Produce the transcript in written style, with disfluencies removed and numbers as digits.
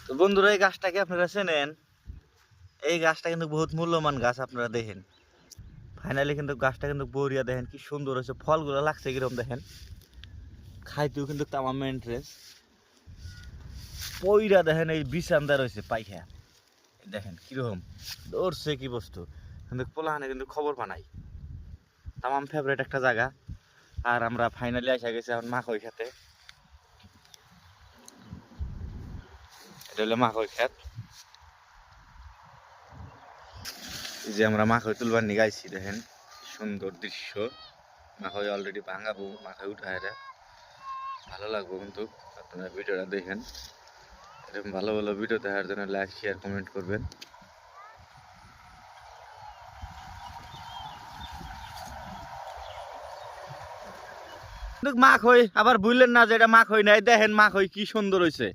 তো বন্ধুরা এই গাছটাকে আপনারা চেনেন, এই গাছটা কিন্তু বহুত মূল্যবান গাছ। আপনারা দেখেন ফাইনালি কিন্তু গাছটা কিন্তু বড়িয়া, দেখেন কি সুন্দর হয়েছে, ফলগুলো লাগছে কিরকম দেখেন, খাইতেও কিন্তু তামাম ইন্টারেস্ট। পইরা দেখেন এই বিছামদা রয়েছে পাইখা, দেখেন কিরকম ধরছে কি বস্তু, কিন্তু পোলাহানে কিন্তু খবর পানাই। তামাম ফেভারিট একটা জায়গা। আর আমরা ফাইনালি আসা গেছি এখন মাখই খেতে। এটা হলো মাখই খেত। এই যে আমরা মাখই তুলবার নিয়ে গাইছি, দেখেন সুন্দর দৃশ্য। মাখই অলরেডি ভাঙাবো, মাখই উঠায় ভালো লাগবো। কিন্তু আপনারা ভিডিওটা দেখেন, এরকম ভালো ভালো ভিডিও দেখার জন্য লাইক শেয়ার কমেন্ট করবেন। মাখই আবার ভুললেন না যে এটা মাখই নাই, দেখেন মাখই কি সুন্দর হয়েছে।